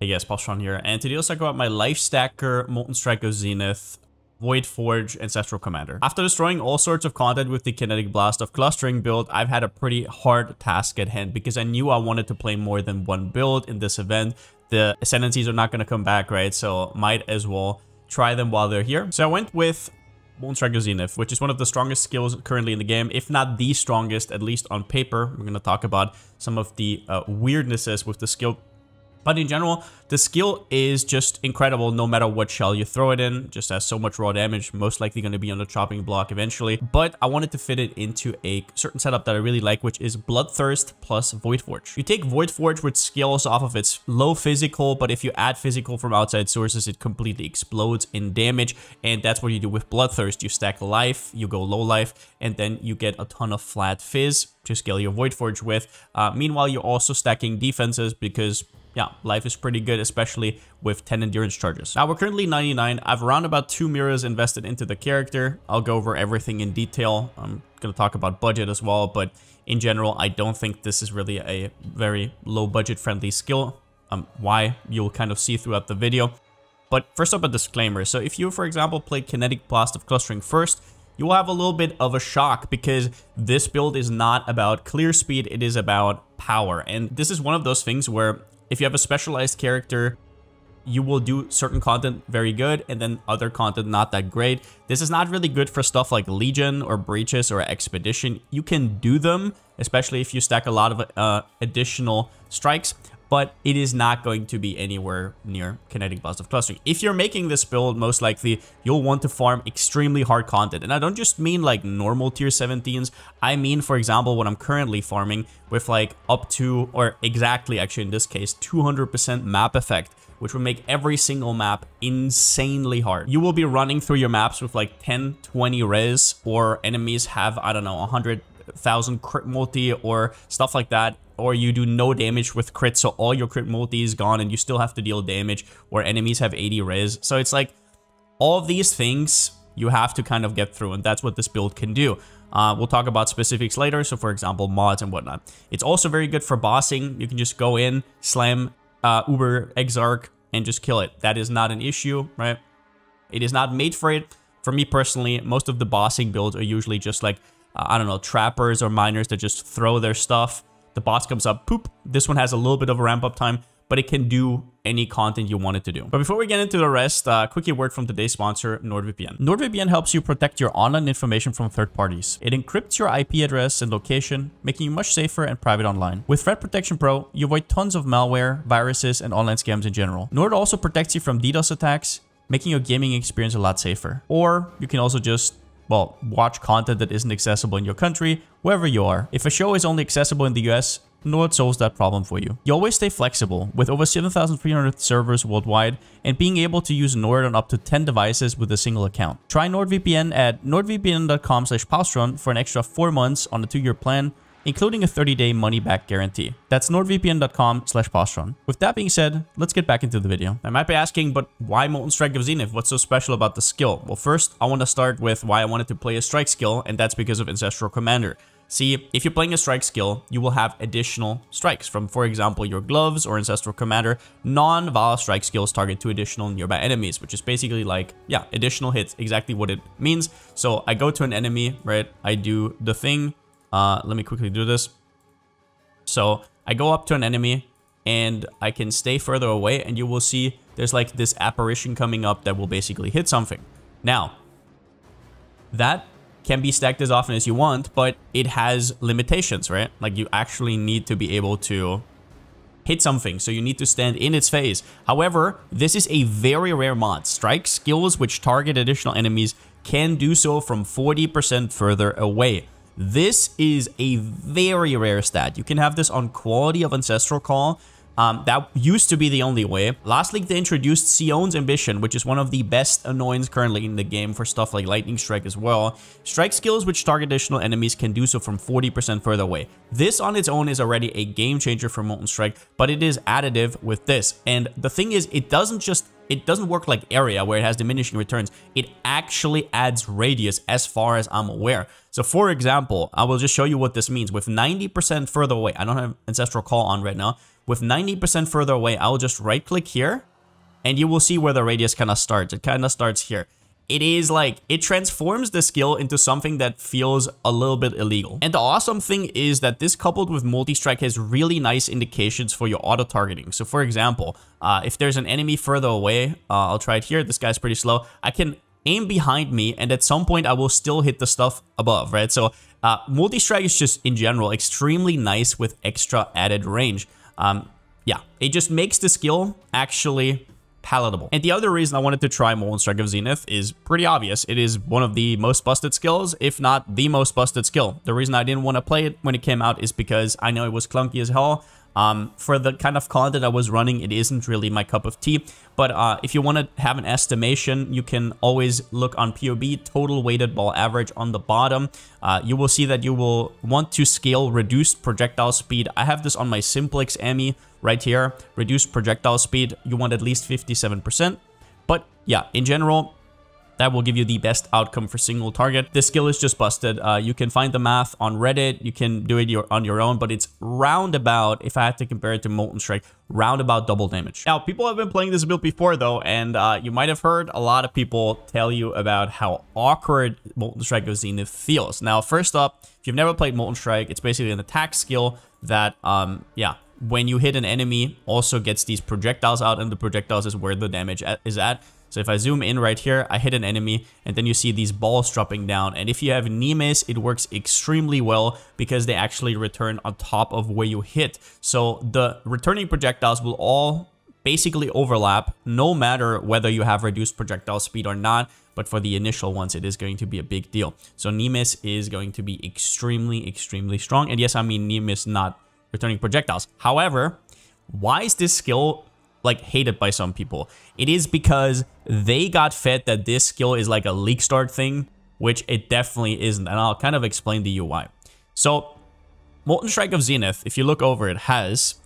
Hey guys, Palsteron here, and today let's talk about my Lifestacker, Molten Strike of Zenith, Void Forge, Ancestral Commander. After destroying all sorts of content with the Kinetic Blast of Clustering build, I've had a pretty hard task at hand because I knew I wanted to play more than one build in this event. The Ascendancies are not going to come back, right? So might as well try them while they're here. So I went with Molten Strike of Zenith, which is one of the strongest skills currently in the game, if not the strongest, at least on paper. We're going to talk about some of the weirdnesses with the skill. But in general, the skill is just incredible no matter what shell you throw it in. Just has so much raw damage, most likely going to be on the chopping block eventually. But I wanted to fit it into a certain setup that I really like, which is Bloodthirst plus Void Forge. You take Void Forge, which scales off of its low physical, but if you add physical from outside sources, it completely explodes in damage. And that's what you do with Bloodthirst. You stack life, you go low life, and then you get a ton of flat fizz to scale your Void Forge with. Meanwhile, you're also stacking defenses because yeah, life is pretty good, especially with 10 endurance charges. Now, we're currently 99. I have around about 2 mirrors invested into the character. I'll go over everything in detail. I'm going to talk about budget as well, but in general, I don't think this is really a very low budget friendly skill. Why? You'll kind of see throughout the video. But first up, a disclaimer. So if you, for example, play Kinetic Blast of Clustering first, you will have a little bit of a shock because this build is not about clear speed. It is about power. And this is one of those things where if you have a specialized character, you will do certain content very good and then other content not that great. This is not really good for stuff like Legion or Breaches or Expedition. You can do them, especially if you stack a lot of additional strikes, but it is not going to be anywhere near Kinetic Blast of Clustering. If you're making this build, most likely you'll want to farm extremely hard content. And I don't just mean like normal tier 17s. I mean, for example, what I'm currently farming with like up to, or exactly actually in this case, 200% map effect, which will make every single map insanely hard. You will be running through your maps with like 10, 20 res, or enemies have, I don't know, 100,000 crit multi or stuff like that. Or you do no damage with crit, so all your crit multi is gone and you still have to deal damage, or enemies have 80 res. So it's like all of these things you have to kind of get through, and that's what this build can do. We'll talk about specifics later, so for example, mods and whatnot. It's also very good for bossing. You can just go in, slam Uber Exarch, and just kill it. That is not an issue, right? It is not made for it. For me personally, most of the bossing builds are usually just like, I don't know, trappers or miners that just throw their stuff. The boss comes up, poop. This one has a little bit of a ramp up time, but it can do any content you want it to do. But before we get into the rest, quickly word from today's sponsor, NordVPN. NordVPN helps you protect your online information from third parties. It encrypts your IP address and location, making you much safer and private online. With Threat Protection Pro, you avoid tons of malware, viruses, and online scams in general. Nord also protects you from DDoS attacks, making your gaming experience a lot safer. Or you can also just, well, watch content that isn't accessible in your country, wherever you are. If a show is only accessible in the US, Nord solves that problem for you. You always stay flexible with over 7,300 servers worldwide and being able to use Nord on up to 10 devices with a single account. Try NordVPN at nordvpn.com/Palsteron for an extra 4 months on a 2-year plan, including a 30-day money-back guarantee. That's nordvpn.com/Palsteron. With that being said, let's get back into the video. I might be asking, but why Molten Strike of Zenith? What's so special about the skill? Well, first, I want to start with why I wanted to play a strike skill, and that's because of Ancestral Commander. See, if you're playing a strike skill, you will have additional strikes from, for example, your gloves or Ancestral Commander. Non-Vala strike skills target 2 additional nearby enemies, which is basically like, yeah, additional hits, exactly what it means. So I go to an enemy, right? I do the thing. Let me quickly do this. So I go up to an enemy and I can stay further away, and you will see there's like this apparition coming up that will basically hit something. Now, that can be stacked as often as you want, but it has limitations, right? Like you actually need to be able to hit something, so you need to stand in its face. However, this is a very rare mod. Strike skills which target additional enemies can do so from 40% further away. This is a very rare stat. You can have this on quality of Ancestral Call. That used to be the only way. Last league, they introduced Sion's Ambition, which is one of the best annoyance currently in the game for stuff like Lightning Strike as well. Strike skills which target additional enemies can do so from 40% further away. This on its own is already a game changer for Molten Strike, but it is additive with this. And the thing is, it doesn't work like area where it has diminishing returns. It actually adds radius as far as I'm aware. So for example, I will just show you what this means. With 90% further away, I don't have Ancestral Call on right now. with 90% further away, I'll just right click here and you will see where the radius kind of starts. It kind of starts here. It is like, it transforms the skill into something that feels a little bit illegal. And the awesome thing is that this coupled with multi-strike has really nice indications for your auto-targeting. So for example, if there's an enemy further away, I'll try it here. This guy's pretty slow. I can aim behind me and at some point I will still hit the stuff above, right? So multi-strike is just in general extremely nice with extra added range. Yeah, it just makes the skill actually palatable. And the other reason I wanted to try Molten Strike of Zenith is pretty obvious. It is one of the most busted skills, if not the most busted skill. The reason I didn't want to play it when it came out is because I know it was clunky as hell. For the kind of content I was running, it isn't really my cup of tea. But if you want to have an estimation, you can always look on POB, total weighted ball average on the bottom. You will see that you will want to scale reduced projectile speed. I have this on my Simplex Ami right here. Reduced projectile speed, you want at least 57%. But yeah, in general, that will give you the best outcome for single target. This skill is just busted. You can find the math on Reddit. You can do it on your own, but it's roundabout, if I had to compare it to Molten Strike, roundabout double damage. Now, people have been playing this build before though, and you might have heard a lot of people tell you about how awkward Molten Strike of Zenith feels. Now, first up, if you've never played Molten Strike, it's basically an attack skill that, yeah, when you hit an enemy, also gets these projectiles out, and the projectiles is where the damage is at. So if I zoom in right here, I hit an enemy, and then you see these balls dropping down. And if you have Nemesis, it works extremely well because they actually return on top of where you hit. So the returning projectiles will all basically overlap, no matter whether you have reduced projectile speed or not. But for the initial ones, it is going to be a big deal. So Nemesis is going to be extremely, extremely strong. And yes, I mean Nemesis, not returning projectiles. However, why is this skill like hated by some people? It is because they got fed that this skill is like a league start thing, which it definitely isn't. And I'll kind of explain to you why. So Molten Strike of Zenith, if you look over it, has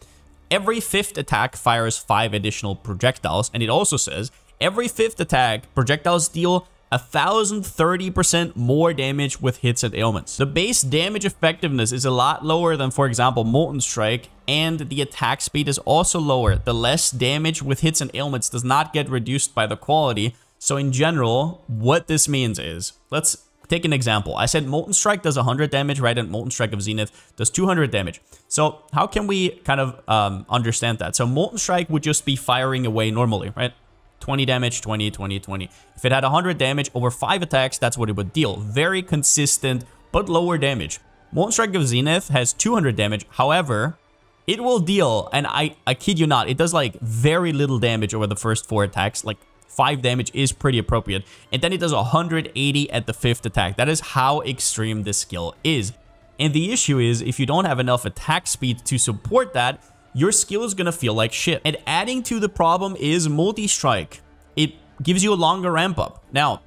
every 5th attack fires 5 additional projectiles. And it also says every 5th attack projectiles deal 1,030% more damage with hits and ailments. The base damage effectiveness is a lot lower than, for example, Molten Strike, and the attack speed is also lower. The less damage with hits and ailments does not get reduced by the quality. So in general, what this means is, let's take an example. I said Molten Strike does 100 damage, right? And Molten Strike of Zenith does 200 damage. So how can we kind of understand that? So Molten Strike would just be firing away normally, right? 20 damage, 20, 20, 20. If it had 100 damage over 5 attacks, that's what it would deal. Very consistent, but lower damage. Molten Strike of Zenith has 200 damage. However, it will deal, and I kid you not, it does like very little damage over the first 4 attacks. Like 5 damage is pretty appropriate. And then it does 180 at the 5th attack. That is how extreme this skill is. And the issue is, if you don't have enough attack speed to support that, your skill is gonna feel like shit. And adding to the problem is multi-strike. It gives you a longer ramp up. Now,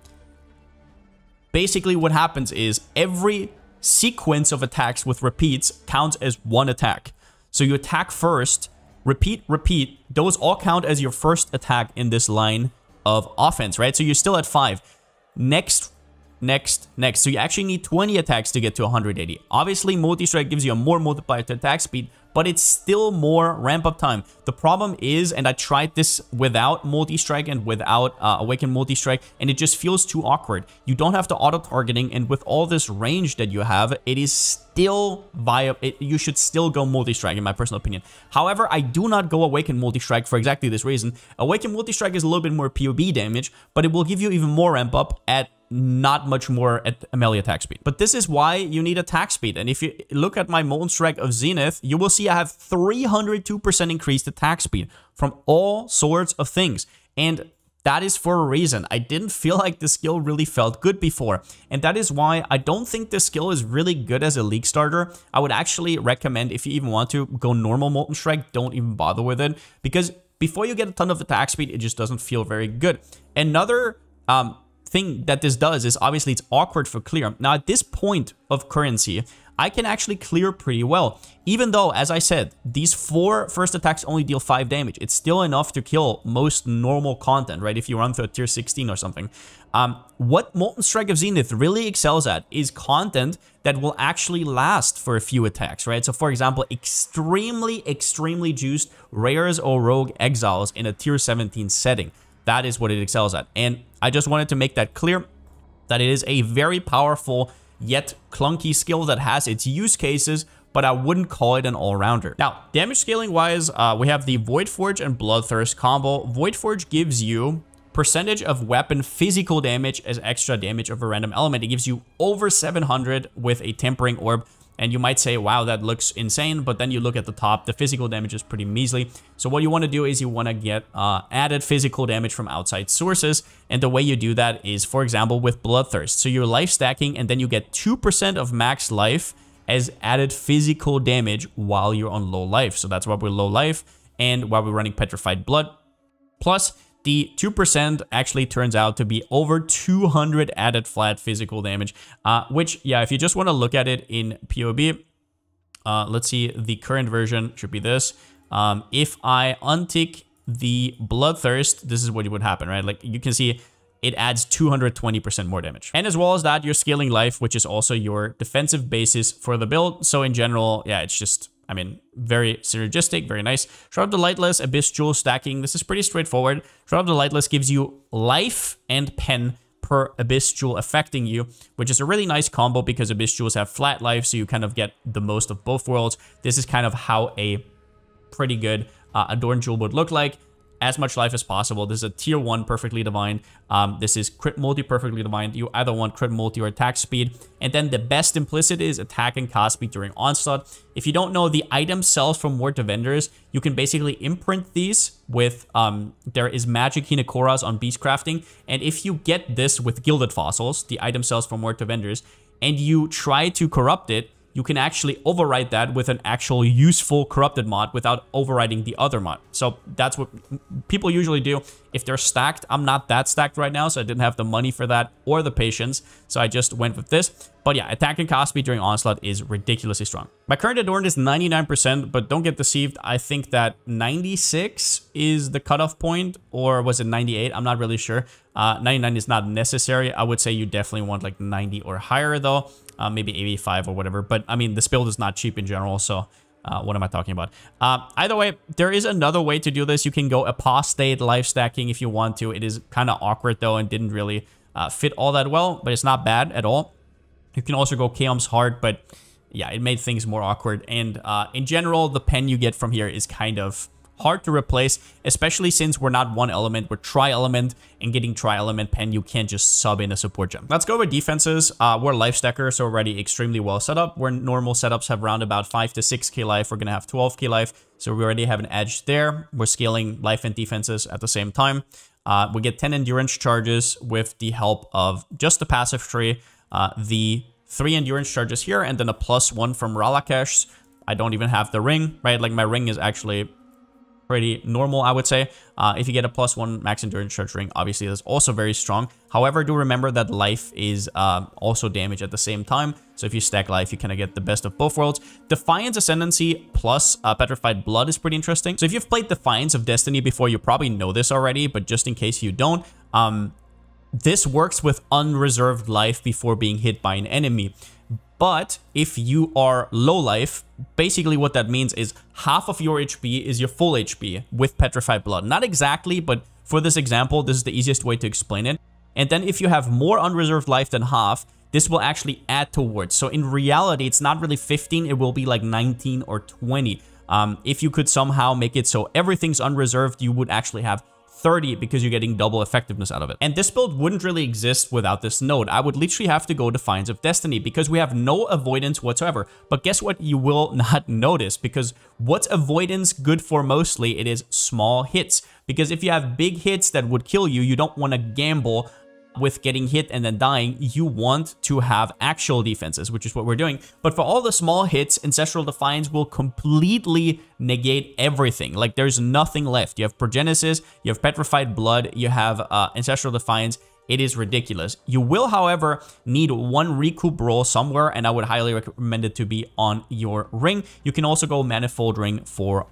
basically what happens is every sequence of attacks with repeats counts as 1 attack. So you attack first, repeat, repeat. Those all count as your first attack in this line of offense, right? So you're still at 5. Next. So you actually need 20 attacks to get to 180. Obviously, multi-strike gives you a more multiplier to attack speed, but it's still more ramp-up time. The problem is, and I tried this without multi-strike and without Awakened multi-strike, and it just feels too awkward. You don't have the auto-targeting, and with all this range that you have, it is still viable. You should still go multi-strike, in my personal opinion. However, I do not go Awakened multi-strike for exactly this reason. Awakened multi-strike is a little bit more POB damage, but it will give you even more ramp-up at not much more at melee attack speed. But this is why you need attack speed. And if you look at my Molten Strike of Zenith, you will see I have 302% increased attack speed from all sorts of things. And that is for a reason. I didn't feel like the skill really felt good before. And that is why I don't think this skill is really good as a league starter. I would actually recommend, if you even want to go normal Molten Strike, don't even bother with it. Because before you get a ton of attack speed, it just doesn't feel very good. Another thing that this does is obviously it's awkward for clear. Now at this point of currency, I can actually clear pretty well. Even though, as I said, these 4 first attacks only deal 5 damage. It's still enough to kill most normal content, right? If you run through a tier 16 or something. What Molten Strike of Zenith really excels at is content that will actually last for a few attacks, right? So for example, extremely juiced rares or rogue exiles in a tier 17 setting. That is what it excels at. And I just wanted to make that clear, that it is a very powerful yet clunky skill that has its use cases, but I wouldn't call it an all-rounder. Now, damage scaling wise, we have the Void Forge and Bloodthirst combo. Void Forge gives you percentage of weapon physical damage as extra damage of a random element. It gives you over 700 with a Tempering Orb. And you might say, wow, that looks insane. But then you look at the top, the physical damage is pretty measly. So what you want to do is you want to get added physical damage from outside sources. And the way you do that is, for example, with Bloodthirst. So you're life stacking and then you get 2% of max life as added physical damage while you're on low life. So that's why we're low life and while we're running Petrified Blood. Plus, the 2% actually turns out to be over 200 added flat physical damage, which, yeah, if you just want to look at it in POB, let's see, the current version should be this. If I untick the Bloodthirst, this is what would happen, right? Like you can see it adds 220% more damage. And as well as that, you're scaling life, which is also your defensive basis for the build. So in general, yeah, it's just, I mean, very synergistic, very nice. Shroud of the Lightless, Abyss Jewel stacking. This is pretty straightforward. Shroud of the Lightless gives you life and pen per Abyss Jewel affecting you, which is a really nice combo because Abyss Jewels have flat life, so you kind of get the most of both worlds. This is kind of how a pretty good Adorned Jewel would look like. As much life as possible. This is a tier 1 perfectly divine. This is crit multi perfectly divine. You either want crit multi or attack speed. And then the best implicit is attack and cast speed during onslaught. If you don't know, the item sells from more to vendors. You can basically imprint these with, there is magic Hinakoras on beast crafting. And if you get this with gilded fossils, the item sells from more to vendors, and you try to corrupt it, you can actually override that with an actual useful corrupted mod without overriding the other mod. So that's what people usually do. If they're stacked, I'm not that stacked right now, so I didn't have the money for that or the patience. So I just went with this. But yeah, attack and cast speed during onslaught is ridiculously strong. My current Adorned is 99%, but don't get deceived. I think that 96 is the cutoff point, or was it 98? I'm not really sure. 99 is not necessary. I would say you definitely want like 90 or higher though. Maybe 85 or whatever. But I mean, this build is not cheap in general, so what am I talking about? Either way, there is another way to do this. You can go apostate life stacking if you want to. It is kind of awkward though and didn't really fit all that well, but it's not bad at all. You can also go Chaos Heart, but yeah, it made things more awkward. And in general, the pen you get from here is kind of hard to replace, especially since we're not one element, we're tri-element, and getting tri-element pen, you can't just sub in a support gem. Let's go over defenses. We're Lifestacker, so already extremely well set up. Where normal setups have around about 5 to 6k life, we're gonna have 12k life, so we already have an edge there. We're scaling life and defenses at the same time. We get 10 endurance charges with the help of just the passive tree, the 3 endurance charges here, and then a +1 from Ralakesh. I don't even have the ring, right? Like my ring is actually pretty normal, I would say. If you get a +1 max endurance charge ring, obviously that's also very strong. However, do remember that life is also damage at the same time. So if you stack life, you kind of get the best of both worlds. Defiance Ascendancy plus Petrified Blood is pretty interesting. So if you've played Defiance of Destiny before, you probably know this already, but just in case you don't, this works with unreserved life before being hit by an enemy. But if you are low life, basically what that means is half of your HP is your full HP with Petrified Blood. Not exactly, but for this example, this is the easiest way to explain it. And then if you have more unreserved life than half, this will actually add towards. So in reality, it's not really 15, it will be like 19 or 20. If you could somehow make it so everything's unreserved, you would actually have 30 because you're getting double effectiveness out of it. And this build wouldn't really exist without this node. I would literally have to go Defiance of Destiny because we have no avoidance whatsoever. But guess what? You will not notice, because what's avoidance good for mostly? It is small hits. Because if you have big hits that would kill you, you don't want to gamble with getting hit and then dying. You want to have actual defenses, which is what we're doing. But for all the small hits, Ancestral Defiance will completely negate everything. Like there's nothing left. You have Progenesis, you have Petrified Blood, you have Ancestral Defiance, it is ridiculous. You will, however, need one recoup roll somewhere, and I would highly recommend it to be on your ring. You can also go manifold ring for,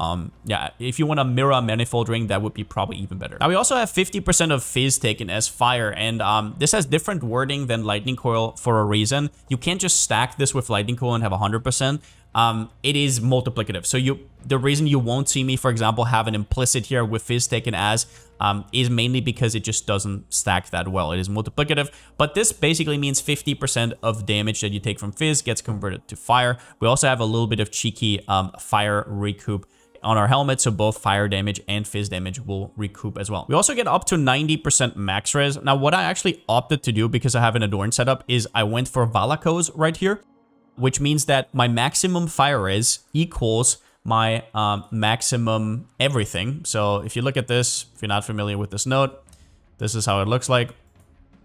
yeah, if you want to mirror manifold ring, that would be probably even better. Now, we also have 50% of fizz taken as fire, and this has different wording than lightning coil for a reason. You can't just stack this with lightning coil and have 100%. It is multiplicative. So the reason you won't see me, for example, have an implicit here with fizz taken as is mainly because it just doesn't stack that well. It is multiplicative, but this basically means 50% of damage that you take from fizz gets converted to fire. We also have a little bit of cheeky fire recoup on our helmet, so both fire damage and fizz damage will recoup as well. We also get up to 90% max res. Now, what I actually opted to do, because I have an Adorn setup, is I went for Valakos right here, which means that my maximum fire res equals my maximum everything. So if you look at this, if you're not familiar with this node, this is how it looks like.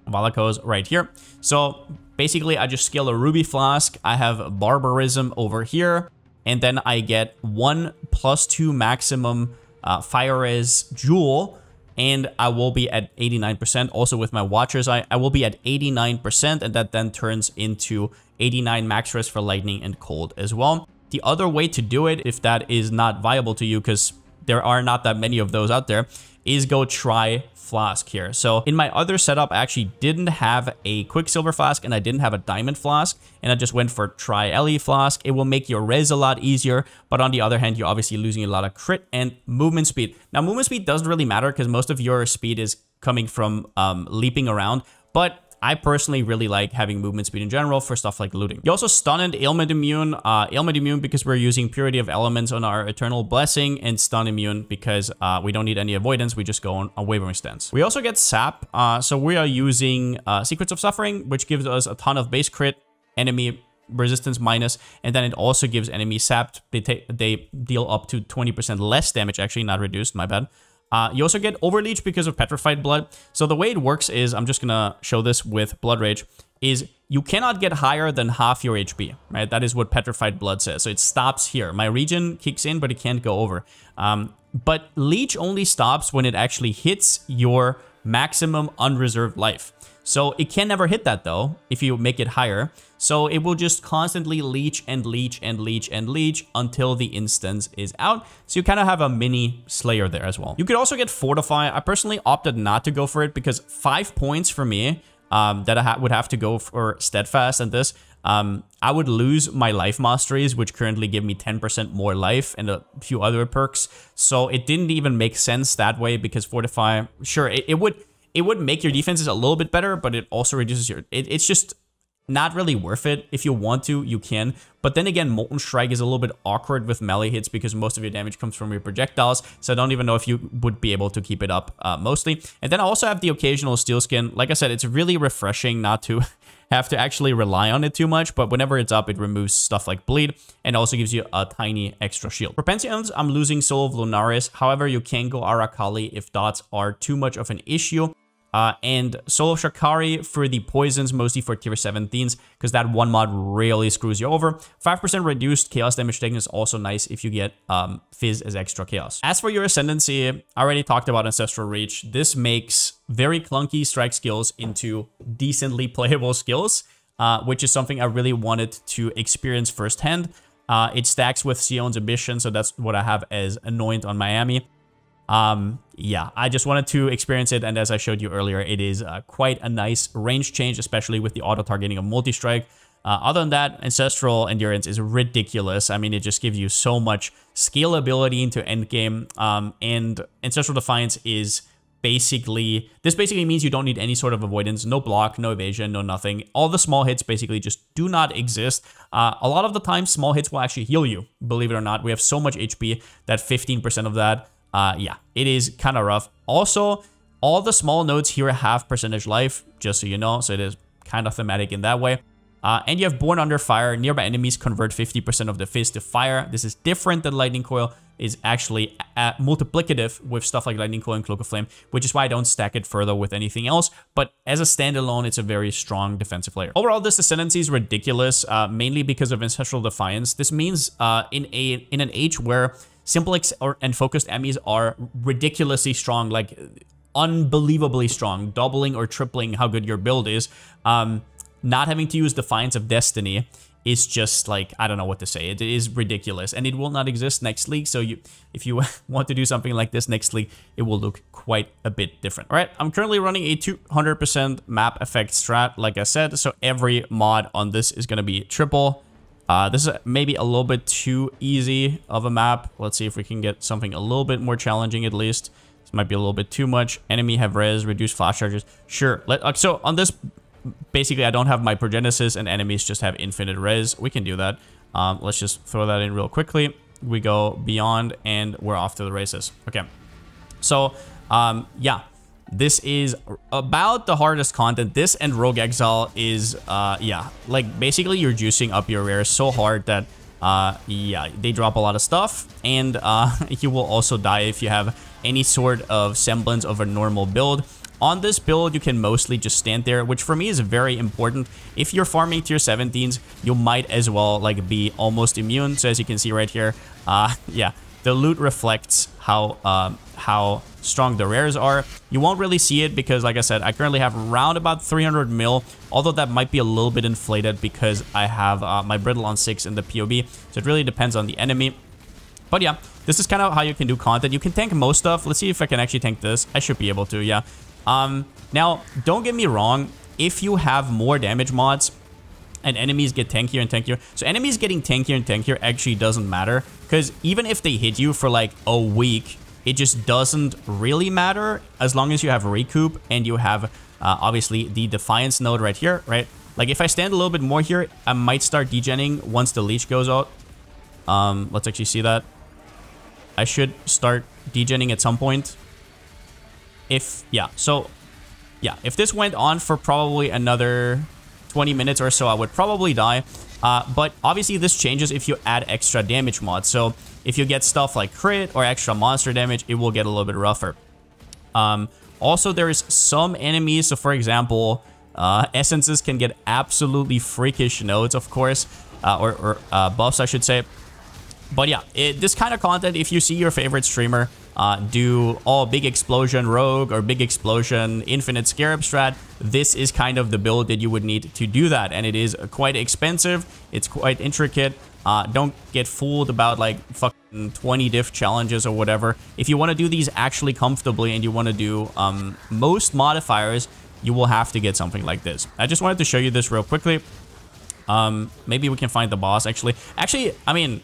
Valakos right here. So basically, I just scale a ruby flask. I have barbarism over here, and then I get 1+2 maximum fire res jewel, and I will be at 89%. Also with my watchers, I will be at 89%, and that then turns into 89 max res for lightning and cold as well. The other way to do it, if that is not viable to you, because there are not that many of those out there, is go try flask here. So in my other setup, I actually didn't have a quicksilver flask and I didn't have a diamond flask, and I just went for try LE flask. It will make your res a lot easier, but on the other hand, you're obviously losing a lot of crit and movement speed. Now, movement speed doesn't really matter because most of your speed is coming from leaping around, but I personally really like having movement speed in general for stuff like looting. You also stun and ailment immune. Ailment immune because we're using Purity of Elements on our Eternal Blessing, and stun immune because we don't need any avoidance. We just go on a Wavering Stance. We also get Sap. So we are using Secrets of Suffering, which gives us a ton of base crit, enemy resistance minus, and then it also gives enemy sapped. They deal up to 20% less damage, actually, not reduced, my bad. You also get Overleech because of Petrified Blood. So the way it works is, I'm just gonna show this with Blood Rage, is you cannot get higher than half your HP, right? That is what Petrified Blood says. So it stops here. My regen kicks in, but it can't go over. But Leech only stops when it actually hits your maximum unreserved life. So it can never hit that though, if you make it higher. So it will just constantly leech and leech and leech and leech until the instance is out. So you kind of have a mini Slayer there as well. You could also get Fortify. I personally opted not to go for it because 5 points for me that I would have to go for Steadfast and this, I would lose my life masteries, which currently give me 10% more life and a few other perks. So it didn't even make sense that way because Fortify, sure, it would make your defenses a little bit better, but it also reduces your... It's just not really worth it. If you want to, you can. But then again, Molten Strike is a little bit awkward with melee hits because most of your damage comes from your projectiles. So I don't even know if you would be able to keep it up mostly. And then I also have the occasional Steel Skin. Like I said, it's really refreshing not to have to actually rely on it too much. But whenever it's up, it removes stuff like Bleed and also gives you a tiny extra shield. For Pantheons, I'm losing Soul of Lunaris. However, you can go Arakali if dots are too much of an issue. And Soul of Shakari for the poisons, mostly for tier 17s, because that one mod really screws you over. 5% reduced chaos damage taken is also nice if you get Fizz as extra chaos. As for your Ascendancy, I already talked about Ancestral Reach. This makes very clunky strike skills into decently playable skills, which is something I really wanted to experience firsthand. It stacks with Sion's Ambition, so that's what I have as Anoint on Miami. Yeah, I just wanted to experience it, and as I showed you earlier, it is quite a nice range change, especially with the auto-targeting of multi-strike. Other than that, Ancestral Endurance is ridiculous. I mean, it just gives you so much scalability into endgame, and Ancestral Defiance is basically... This basically means you don't need any sort of avoidance, no block, no evasion, no nothing. All the small hits basically just do not exist. A lot of the time, small hits will actually heal you, believe it or not. We have so much HP that 15% of that... yeah, it is kind of rough. Also, all the small nodes here have percentage life, just so you know, so it is kind of thematic in that way. And you have Born Under Fire. Nearby enemies convert 50% of the fizz to fire. This is different than Lightning Coil. Is actually multiplicative with stuff like Lightning Coil and Cloak of Flame, which is why I don't stack it further with anything else. But as a standalone, it's a very strong defensive layer. Overall, this Ascendancy is ridiculous, mainly because of Ancestral Defiance. This means in an age where Simplex and focused enemies are ridiculously strong, like unbelievably strong, doubling or tripling how good your build is. Not having to use Defiance of Destiny is just like, I don't know what to say. It is ridiculous, and it will not exist next league. So if you want to do something like this next league, it will look quite a bit different. All right, I'm currently running a 200% map effect strat, like I said. So every mod on this is going to be triple. This is maybe a little bit too easy of a map. Let's see if we can get something a little bit more challenging at least. This might be a little bit too much. Enemy have res, reduce flash charges. Sure. So on this, basically, I don't have my Progenesis and enemies just have infinite res. We can do that. Let's just throw that in real quickly. We go beyond and we're off to the races. Okay. So, yeah, this is about the hardest content. This and Rogue Exile is, yeah, like basically you're juicing up your rares so hard that, yeah, they drop a lot of stuff, and you will also die if you have any sort of semblance of a normal build. On this build, you can mostly just stand there, which for me is very important. If you're farming tier 17s, you might as well like be almost immune. So as you can see right here, yeah, the loot reflects how strong the rares are. You won't really see it because, like I said, I currently have around about 300 mil, although that might be a little bit inflated because I have my Brittle on 6 in the POB. So it really depends on the enemy. But yeah, this is kind of how you can do content. You can tank most stuff. Let's see if I can actually tank this. I should be able to, yeah. Now, don't get me wrong, if you have more damage mods and enemies get tankier and tankier, so enemies getting tankier and tankier actually doesn't matter, because even if they hit you for like a week, it just doesn't really matter as long as you have recoup and you have, obviously, the Defiance node right here, right? Like, if I stand a little bit more here, I might start degenning once the leech goes out. Let's actually see that. I should start degenning at some point. Yeah, so, yeah, if this went on for probably another 20 minutes or so, I would probably die. But obviously this changes if you add extra damage mods. So if you get stuff like crit or extra monster damage, it will get a little bit rougher. Also, there is some enemies. So for example, essences can get absolutely freakish nodes, of course, or buffs, I should say. But yeah, this kind of content, if you see your favorite streamer do big explosion rogue or big explosion infinite scarab strat, this is kind of the build that you would need to do that, and it is quite expensive. It's quite intricate. Don't get fooled about like fucking 20 diff challenges or whatever. If you want to do these actually comfortably and you want to do most modifiers, you will have to get something like this. I just wanted to show you this real quickly. Maybe we can find the boss actually. I mean,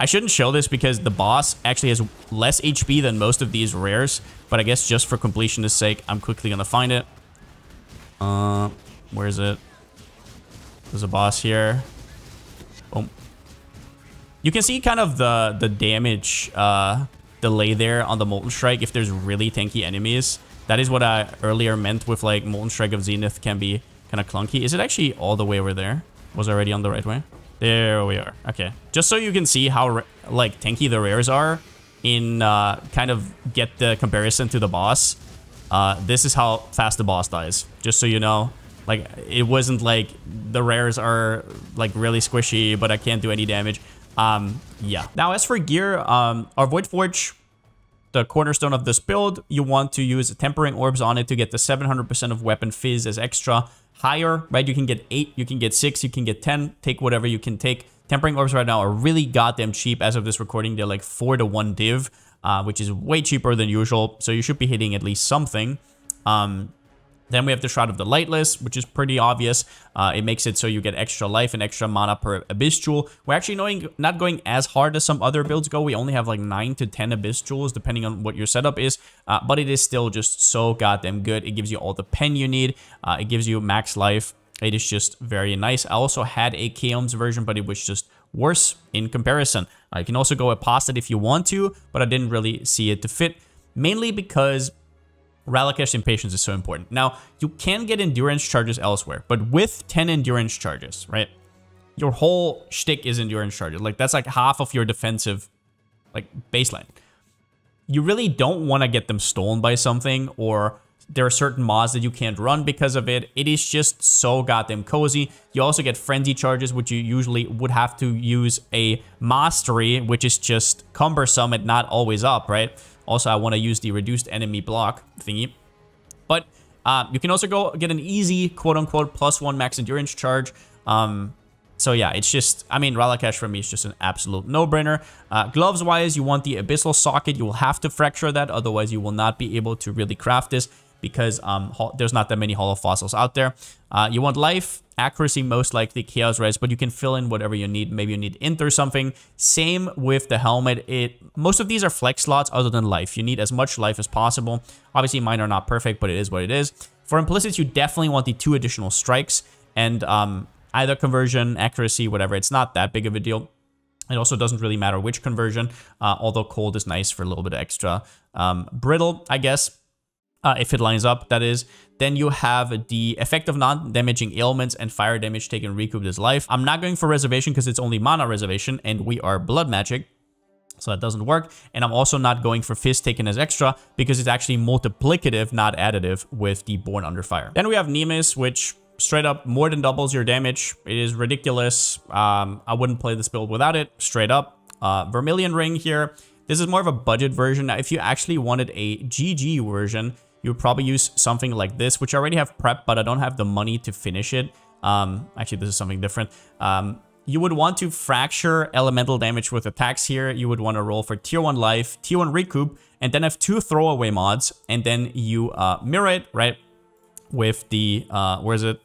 I shouldn't show this because the boss actually has less HP than most of these rares, but I guess just for completionist sake, I'm quickly gonna find it. Where is it? There's a boss here. Boom. You can see kind of the damage delay there on the Molten Strike if there's really tanky enemies. That is what I earlier meant with like Molten Strike of Zenith can be kind of clunky. Is it actually all the way over there? Was I already on the right way? There we are. Okay. Just so you can see how like tanky the rares are in kind of get the comparison to the boss. This is how fast the boss dies. Just so you know. Like, it wasn't like the rares are like really squishy, but I can't do any damage. Yeah. Now, as for gear, our Void Forge, the cornerstone of this build, you want to use Tempering Orbs on it to get the 700% of weapon fizz as extra. Higher, right? You can get 8, you can get 6, you can get 10. Take whatever you can take. Tempering Orbs right now are really goddamn cheap. As of this recording, they're like 4 to 1 div, which is way cheaper than usual. So you should be hitting at least something. Then we have the Shroud of the Lightless, which is pretty obvious. It makes it so you get extra life and extra mana per Abyss Jewel. We're actually not going as hard as some other builds go. We only have like 9 to 10 Abyss Jewels, depending on what your setup is. But it is still just so goddamn good. It gives you all the pen you need. It gives you max life. It is just very nice. I also had a Chaos version, but it was just worse in comparison. You can also go Apostate if you want to, but I didn't really see it to fit. Mainly because Ralakesh Impatience is so important. Now, you can get endurance charges elsewhere, but with 10 endurance charges, right? Your whole shtick is endurance charges. Like, that's like half of your defensive, like, baseline. You really don't want to get them stolen by something, or there are certain mods that you can't run because of it. It is just so goddamn cozy. You also get frenzy charges, which you usually would have to use a mastery, which is just cumbersome and not always up, right? Also, I want to use the reduced enemy block thingy. But you can also go get an easy, quote-unquote, +1 max endurance charge. So yeah, it's just, I mean, Ralakesh for me is just an absolute no-brainer. Gloves-wise, you want the Abyssal Socket. You will have to fracture that, otherwise you will not be able to really craft this because there's not that many Hollow Fossils out there. You want Life, Accuracy, most likely Chaos Res, but you can fill in whatever you need. Maybe you need Int or something. Same with the helmet. Most of these are flex slots other than Life. You need as much Life as possible. Obviously, mine are not perfect, but it is what it is. For Implicits, you definitely want the 2 additional strikes, and either conversion, accuracy, whatever. It's not that big of a deal. It also doesn't really matter which conversion, although cold is nice for a little bit extra. Brittle, I guess, if it lines up, that is. Then you have the effect of non-damaging ailments and fire damage taken recouped as life. I'm not going for reservation because it's only mana reservation, and we are blood magic, so that doesn't work. And I'm also not going for Fist taken as extra because it's actually multiplicative, not additive, with the Born Under Fire. Then we have Nemesis, which straight up more than doubles your damage. It is ridiculous. I wouldn't play this build without it, straight up. Vermilion Ring here. This is more of a budget version. Now, if you actually wanted a GG version, you would probably use something like this, which I already have prepped, but I don't have the money to finish it. Actually, this is something different. You would want to fracture elemental damage with attacks here. You would want to roll for tier 1 life, tier 1 recoup, and then have 2 throwaway mods, and then you mirror it, right, with the, where is it?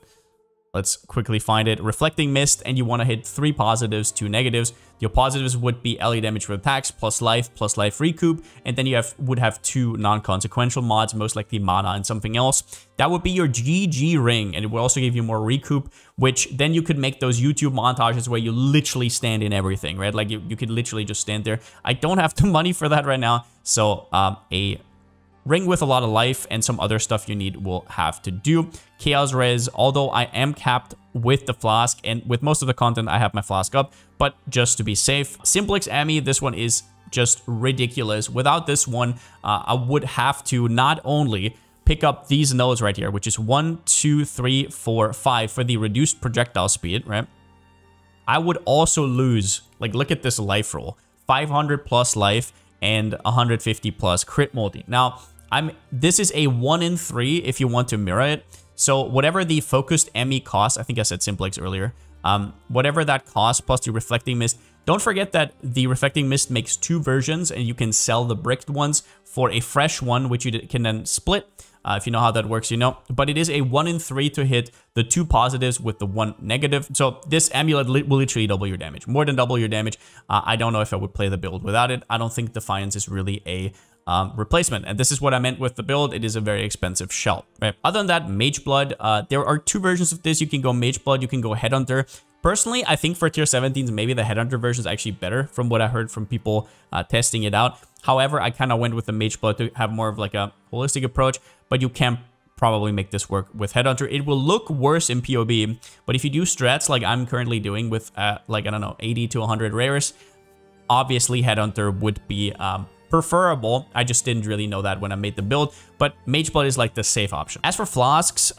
Let's quickly find it. Reflecting Mist, and you want to hit 3 positives, 2 negatives. Your positives would be LE damage with attacks, plus life recoup, and then you would have 2 non-consequential mods, most likely mana and something else. That would be your GG ring, and it will also give you more recoup, which then you could make those YouTube montages where you literally stand in everything, right? Like you could literally just stand there. I don't have the money for that right now, so a ring with a lot of life and some other stuff you need will have to do. Chaos Res, although I am capped with the flask, and with most of the content I have my flask up, but just to be safe. Simplex Ami, this one is just ridiculous. Without this one, I would have to not only pick up these nodes right here, which is 1, 2, 3, 4, 5 for the reduced projectile speed, right? I would also lose, like, look at this life roll, 500 plus life and 150 plus crit multi. Now, this is a 1 in 3 if you want to mirror it. So whatever the focused ME costs, I think I said Simplex earlier, whatever that costs plus the Reflecting Mist, don't forget that the Reflecting Mist makes 2 versions, and you can sell the bricked ones for a fresh one, which you can then split. If you know how that works, you know. But it is a 1 in 3 to hit the 2 positives with the 1 negative. So this amulet will literally double your damage, more than double your damage. I don't know if I would play the build without it. I don't think Defiance is really a replacement, and this is what I meant with the build. It is a very expensive shell, right? Other than that, Mage Blood, there are 2 versions of this. You can go Mage Blood, you can go Headhunter. Personally, I think for tier 17s, maybe the Headhunter version is actually better from what I heard from people testing it out. However, I kind of went with the Mage Blood to have more of like a holistic approach, but you can probably make this work with Headhunter. It will look worse in PoB, but if you do strats like I'm currently doing with like, I don't know, 80 to 100 rares, obviously Headhunter would be preferable. I just didn't really know that when I made the build, but Mage Blood is like the safe option. As for flasks,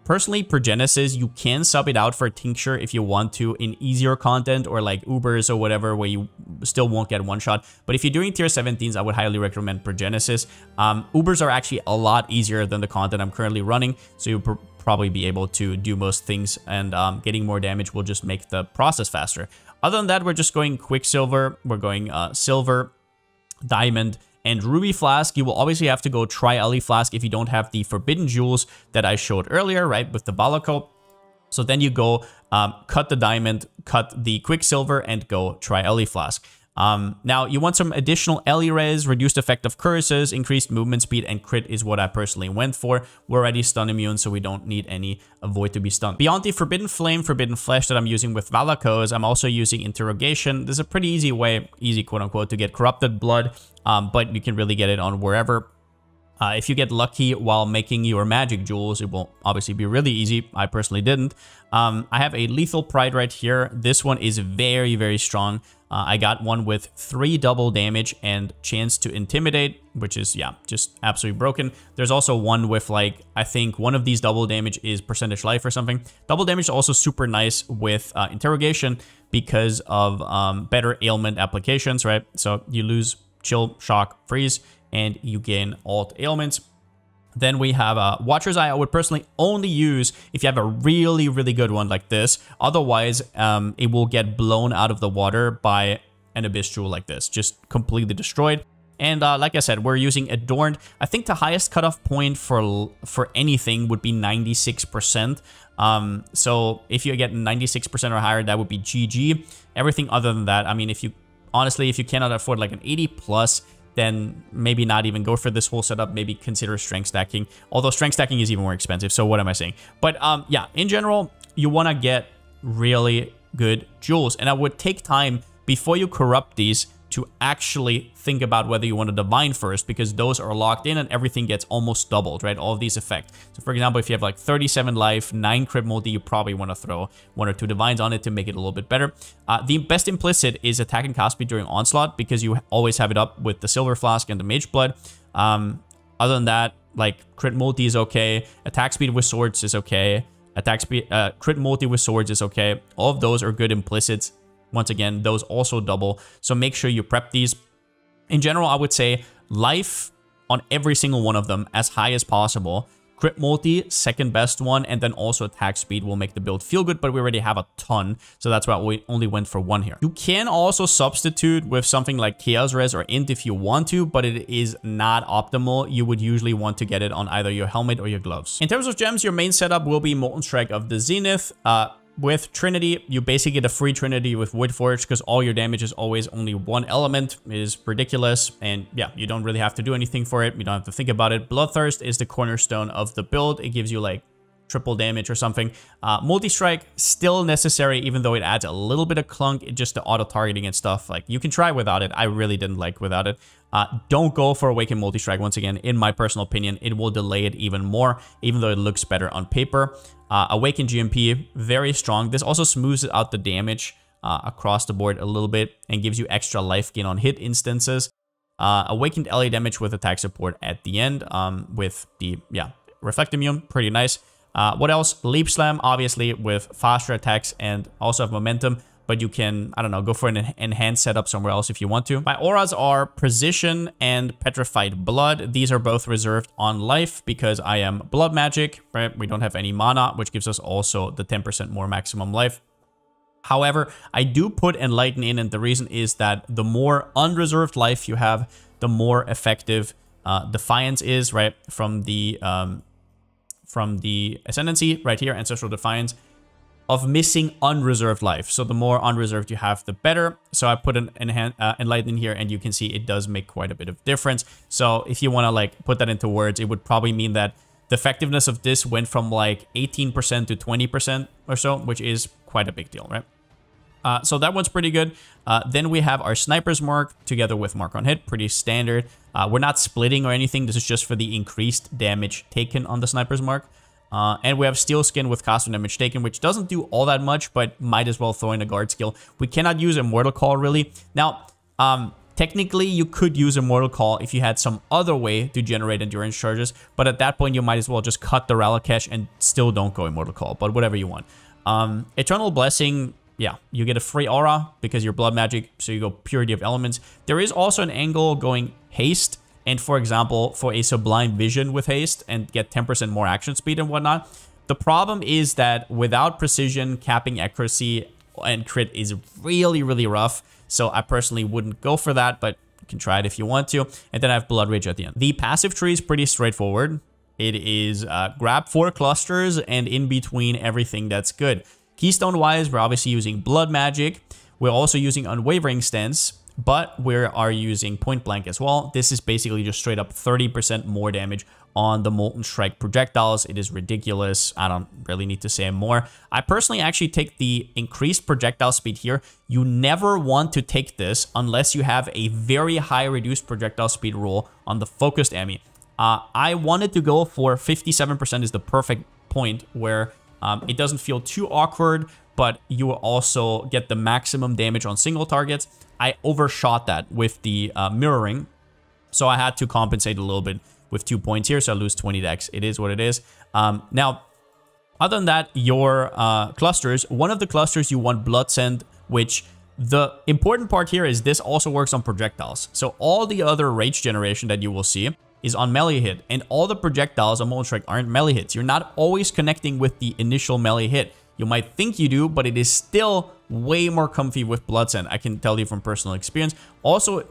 personally, Progenesis, you can sub it out for Tincture if you want to in easier content or like Ubers or whatever, where you still won't get one shot. But if you're doing tier 17s, I would highly recommend Progenesis. Ubers are actually a lot easier than the content I'm currently running, so you'll probably be able to do most things, and getting more damage will just make the process faster. Other than that, we're just going Quicksilver, we're going Silver, Diamond, and Ruby Flask. You will obviously have to go Tri-Ellie Flask if you don't have the Forbidden Jewels that I showed earlier, right, with the Balako. So then you go cut the Diamond, cut the Quicksilver, and go Tri-Ellie Flask. Now, you want some additional Ellie res, reduced effect of curses, increased movement speed, and crit is what I personally went for. We're already stun immune, so we don't need any avoid to be stunned. Beyond the Forbidden Flame, Forbidden Flesh that I'm using with Valakos, I'm also using Interrogation. This is a pretty easy way, easy quote-unquote, to get Corrupted Blood, but you can really get it on wherever. If you get lucky while making your magic jewels, it will obviously be really easy. I personally didn't. I have a Lethal Pride right here. This one is very, very strong. I got one with 3 double damage and chance to intimidate, which is, yeah, just absolutely broken. There's also one with, like, I think one of these double damage is percentage life or something. Double damage is also super nice with interrogation because of better ailment applications, right? So you lose chill, shock, freeze, and you gain alt ailments. Then we have Watcher's Eye. I would personally only use if you have a really, really good one like this. Otherwise, it will get blown out of the water by an Abyss Jewel like this. Just completely destroyed. And like I said, we're using Adorned. I think the highest cutoff point for anything would be 96%. So if you get 96% or higher, that would be GG. Everything other than that, I mean, if you cannot afford like an 80 plus, then maybe not even go for this whole setup. Maybe consider strength stacking. Although strength stacking is even more expensive. So what am I saying? But yeah, in general, you want to get really good jewels. And I would take time before you corrupt these to actually think about whether you want to divine first, because those are locked in and everything gets almost doubled, right? All of these effects. So for example, if you have like 37 life, 9 crit multi, you probably want to throw 1 or 2 divines on it to make it a little bit better. The best implicit is attack and cast speed during onslaught, because you always have it up with the silver flask and the mage blood. Other than that, like crit multi is okay. Attack speed with swords is okay. Attack speed, crit multi with swords is okay. All of those are good implicits. Once again, those also double. So make sure you prep these. In general, I would say life on every single one of them as high as possible. Crit multi, second best one, and then also attack speed will make the build feel good, but we already have a ton, so that's why we only went for 1 here. You can also substitute with something like Chaos Res or Int if you want to, but it is not optimal. You would usually want to get it on either your helmet or your gloves. In terms of gems, your main setup will be Molten Strike of the Zenith. With Trinity, you basically get a free Trinity with Void Forge, because all your damage is always only 1 element. It is ridiculous, and yeah, you don't really have to do anything for it. You don't have to think about it. Bloodthirst is the cornerstone of the build. It gives you like triple damage or something. Multi-strike, still necessary, even though it adds a little bit of clunk. It just the auto-targeting and stuff. Like, you can try without it. I really didn't like without it. Don't go for Awakened Multi-strike. Once again, in my personal opinion, it will delay it even more, even though it looks better on paper. Awakened GMP, very strong. This also smooths out the damage across the board a little bit and gives you extra life gain on hit instances. Awakened LA damage with attack support at the end with the, Reflect Immune, pretty nice. What else? Leap Slam, obviously, with faster attacks and also have momentum. But you can, I don't know, go for an enhanced setup somewhere else if you want to. My auras are Precision and Petrified Blood. These are both reserved on life because I am Blood Magic, right? We don't have any mana, which gives us also the 10% more maximum life. However, I do put Enlighten in, and the reason is that the more unreserved life you have, the more effective Defiance is, right? From the Ascendancy right here, Ancestral Defiance, of missing unreserved life. So the more unreserved you have, the better. So I put an Enlighten here, and you can see it does make quite a bit of difference. So if you want to like put that into words, it would probably mean that the effectiveness of this went from like 18% to 20% or so, which is quite a big deal, right? So that one's pretty good. Then we have our Sniper's Mark together with Mark on Hit, pretty standard. We're not splitting or anything. This is just for the increased damage taken on the Sniper's Mark. And we have Steel Skin with cost of damage taken, which doesn't do all that much, but might as well throw in a guard skill. We cannot use Immortal Call, really. Now, technically, you could use Immortal Call if you had some other way to generate endurance charges, but at that point, you might as well just cut the Ralakesh and still don't go Immortal Call, but whatever you want. Eternal Blessing, yeah, you get a free aura because you're Blood Magic, so you go Purity of Elements. There is also an angle going Haste, and for example, for a Sublime Vision with Haste and get 10% more action speed and whatnot. The problem is that without Precision, capping accuracy and crit is really, really rough. So I personally wouldn't go for that, but you can try it if you want to. And then I have Blood Rage at the end. The passive tree is pretty straightforward. It is grab 4 clusters and in between everything that's good. Keystone-wise, we're obviously using Blood Magic. We're also using Unwavering Stance, but we are using Point Blank as well. This is basically just straight up 30% more damage on the Molten Strike projectiles. It is ridiculous. I don't really need to say more. I personally actually take the increased projectile speed here. You never want to take this unless you have a very high reduced projectile speed rule on the focused Emmy. I wanted to go for 57% is the perfect point where it doesn't feel too awkward, but you will also get the maximum damage on single targets. I overshot that with the mirroring, so I had to compensate a little bit with 2 points here, so I lose 20 dex. It is what it is. Now, other than that, your clusters, one of the clusters you want Blood Send, which the important part here is this also works on projectiles. So all the other rage generation that you will see, is on melee hit, and all the projectiles on Molten Strike aren't melee hits. You're not always connecting with the initial melee hit. You might think you do, but it is still way more comfy with Bloodsend. I can tell you from personal experience. Also,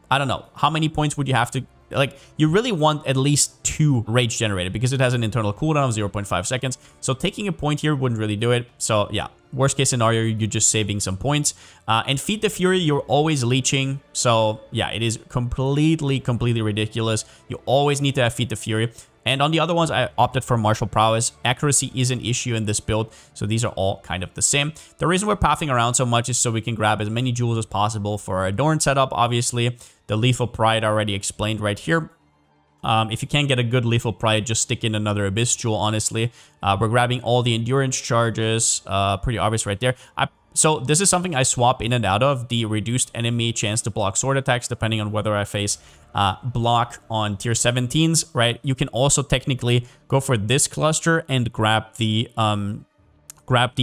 I don't know, how many points would you have to, like, you really want at least 2 rage generated because it has an internal cooldown of 0.5 seconds. So taking a point here wouldn't really do it. So yeah, worst case scenario, you're just saving some points. And Feed the Fury, you're always leeching. So yeah, it is completely ridiculous. You always need to have Feed the Fury. And on the other ones, I opted for Martial Prowess. Accuracy is an issue in this build, so these are all kind of the same. The reason we're pathing around so much is so we can grab as many jewels as possible for our Adorn setup, obviously. The Lethal Pride already explained right here. If you can't get a good Lethal Pride, just stick in another Abyss Jewel, honestly. We're grabbing all the Endurance charges, pretty obvious right there. So this is something I swap in and out of, the reduced enemy chance to block sword attacks, depending on whether I face block on tier 17s, right? You can also technically go for this cluster and grab the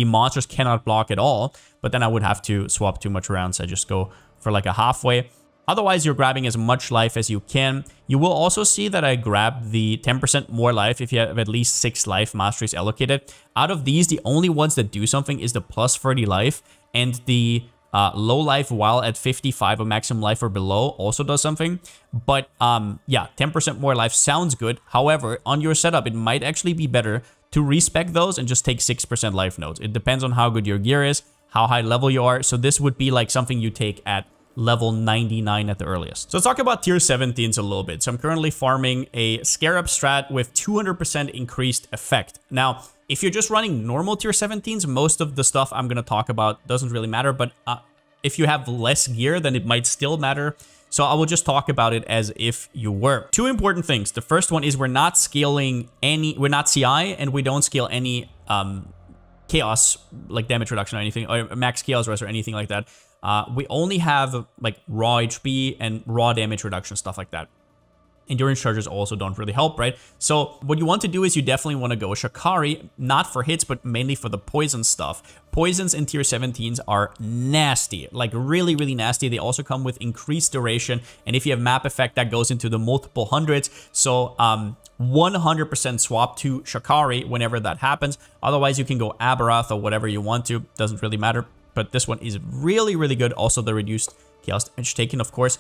monsters cannot block at all, but then I would have to swap too much around, so I just go for like a halfway. Otherwise, you're grabbing as much life as you can. You will also see that I grab the 10% more life if you have at least 6 life masteries allocated. Out of these, the only ones that do something is the plus 30 life, and the low life while at 55 of maximum life or below also does something. But yeah, 10% more life sounds good. However, on your setup, it might actually be better to respec those and just take 6% life nodes. It depends on how good your gear is, how high level you are. So this would be like something you take at level 99 at the earliest. So let's talk about tier 17s a little bit. So I'm currently farming a Scarab strat with 200% increased effect. Now, if you're just running normal tier 17s, most of the stuff I'm going to talk about doesn't really matter. But if you have less gear, then it might still matter. So I will just talk about it as if you were. 2 important things. The first one is we're not scaling we're not CI, and we don't scale any chaos, like damage reduction or anything, or max chaos res or anything like that. We only have like raw HP and raw damage reduction, stuff like that. Endurance charges also don't really help, right? So what you want to do is you definitely want to go Shakari, not for hits, but mainly for the poison stuff. Poisons in tier 17s are nasty, like really nasty. They also come with increased duration, and if you have map effect, that goes into the multiple hundreds. So 100% swap to Shakari whenever that happens. Otherwise, you can go Aberrath or whatever you want to. Doesn't really matter. But this one is really good. Also, the reduced chaos damage taken, of course.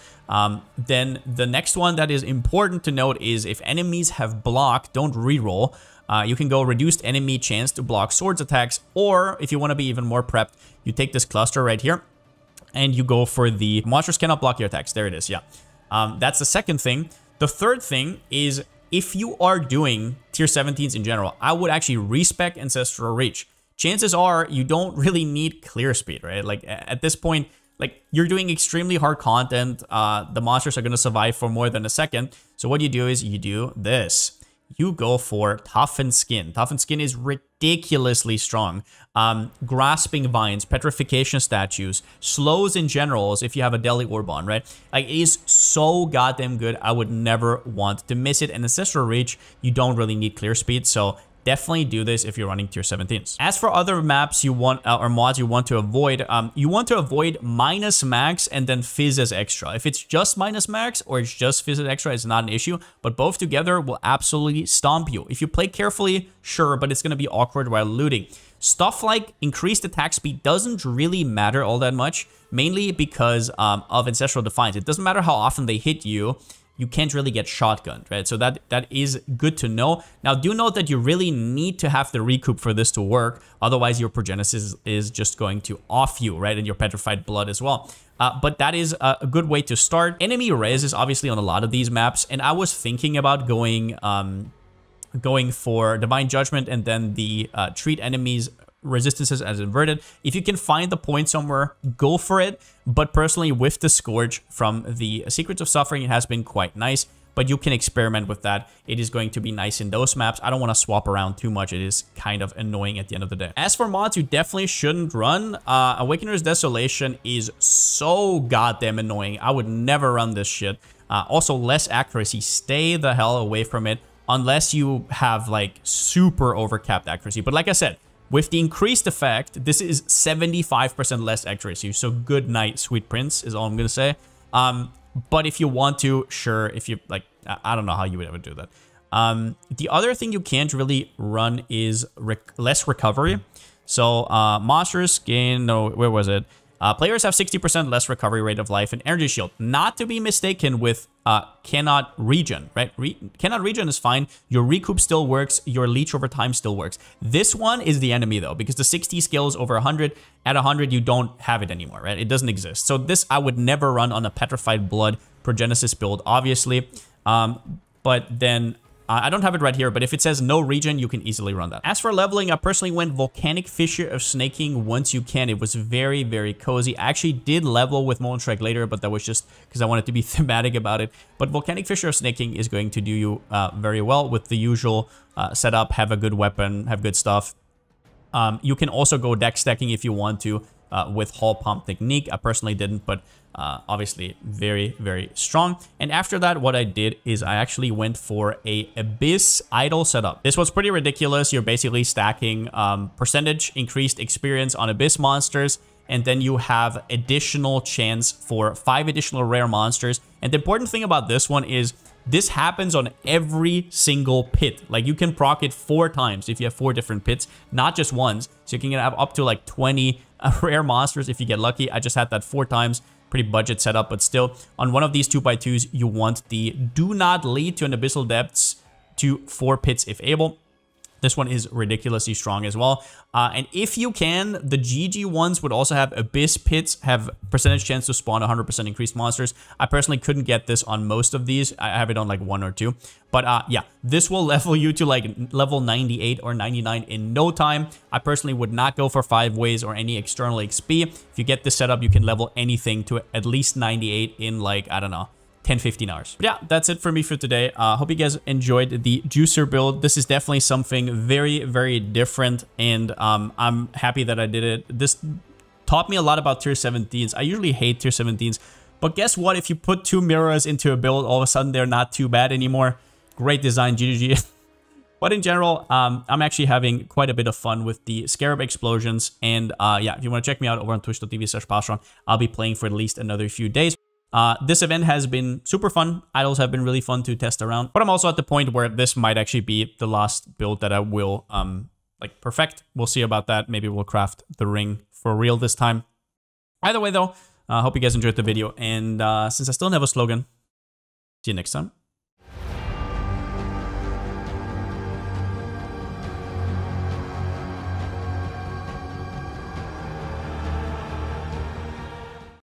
Then the next one that is important to note is if enemies have block, don't reroll. You can go reduced enemy chance to block swords attacks, or if you want to be even more prepped, you take this cluster right here and you go for the monsters cannot block your attacks. There it is. Yeah. That's the second thing. The third thing is if you are doing tier 17s in general, I would actually respec Ancestral Reach. Chances are you don't really need clear speed, right? Like at this point, like you're doing extremely hard content. The monsters are going to survive for more than a second. So what you do is you do this. You go for Toughened Skin. Toughened Skin is ridiculously strong. Grasping Vines, Petrification Statues, slows in generals if you have a Deli Orban, right? Like it is so goddamn good. I would never want to miss it. And Ancestral Reach, you don't really need clear speed. So definitely do this if you're running tier 17s. As for other maps you want or mods you want to avoid minus max and then fizz as extra. If it's just minus max or it's just fizz as extra, it's not an issue, but both together will absolutely stomp you. If you play carefully, sure, but it's going to be awkward while looting. Stuff like increased attack speed doesn't really matter all that much, mainly because of Ancestral Defiance. It doesn't matter how often they hit you. You can't really get shotgunned, right? So that is good to know. Now, do note that you really need to have the recoup for this to work. Otherwise, your Progenesis is just going to off you, right? And your Petrified Blood as well. But that is a good way to start. Enemy res is obviously on a lot of these maps. And I was thinking about going for Divine Judgment and then the treat enemies resistances as inverted. If you can find the point somewhere, go for it. But personally, with the Scourge from the Secrets of Suffering, it has been quite nice. But you can experiment with that. It is going to be nice in those maps. I don't want to swap around too much. It is kind of annoying at the end of the day. As for mods, you definitely shouldn't run. Awakener's Desolation is so goddamn annoying. I would never run this shit. Also, less accuracy. Stay the hell away from it unless you have like super overcapped accuracy. But like I said, with the increased effect, this is 75% less accuracy. So good night, sweet prince, is all I'm going to say. But if you want to, sure. If you like, I don't know how you would ever do that. The other thing you can't really run is less recovery. So monsters gain, no, where was it? Players have 60% less recovery rate of life and energy shield. Not to be mistaken with cannot regen, right? Cannot regen is fine. Your recoup still works. Your leech over time still works. This one is the enemy though, because the 60 scales over 100. At 100, you don't have it anymore, right? It doesn't exist. So this I would never run on a Petrified Blood Progenesis build, obviously. But then I don't have it right here, but if it says no regen, you can easily run that. As for leveling, I personally went Volcanic Fissure of Snaking once you can. It was very, very cozy. I actually did level with Molten Strike later, but that was just because I wanted to be thematic about it. But Volcanic Fissure of Snaking is going to do you very well with the usual setup. Have a good weapon, have good stuff. You can also go deck stacking if you want to with Hull Pump Technique. I personally didn't, but obviously very, very strong. And after that, what I did is I actually went for a Abyss Idol setup. This was pretty ridiculous. You're basically stacking percentage increased experience on Abyss monsters, and then you have additional chance for 5 additional rare monsters. And the important thing about this one is this happens on every single pit. Like you can proc it 4 times if you have 4 different pits, not just once. So you can have up to like 20 rare monsters if you get lucky. I just had that 4 times. Pretty budget setup, but still on one of these 2x2s, you want the do not lead to an abyssal depths to 4 pits if able. This one is ridiculously strong as well. And if you can, the GG ones would also have Abyss Pits, have percentage chance to spawn 100% increased monsters. I personally couldn't get this on most of these. I have it on like 1 or 2. But yeah, this will level you to like level 98 or 99 in no time. I personally would not go for 5 ways or any external XP. If you get this setup, you can level anything to at least 98 in like, I don't know, 10-15 hours. But yeah, that's it for me for today. Hope you guys enjoyed the juicer build. This is definitely something very, very different, and I'm happy that I did it. This taught me a lot about tier 17s. I usually hate tier 17s, but guess what? If you put 2 mirrors into a build, all of a sudden they're not too bad anymore. Great design, GG. But in general, I'm actually having quite a bit of fun with the Scarab explosions. And yeah, if you want to check me out over on twitch.tv/Palsteron, I'll be playing for at least another few days. This event has been super fun. Idols have been really fun to test around, but I'm also at the point where this might actually be the last build that I will like perfect. We'll see about that. Maybe we'll craft the ring for real this time. Either way though, I hope you guys enjoyed the video, and since I still don't have a slogan, see you next time.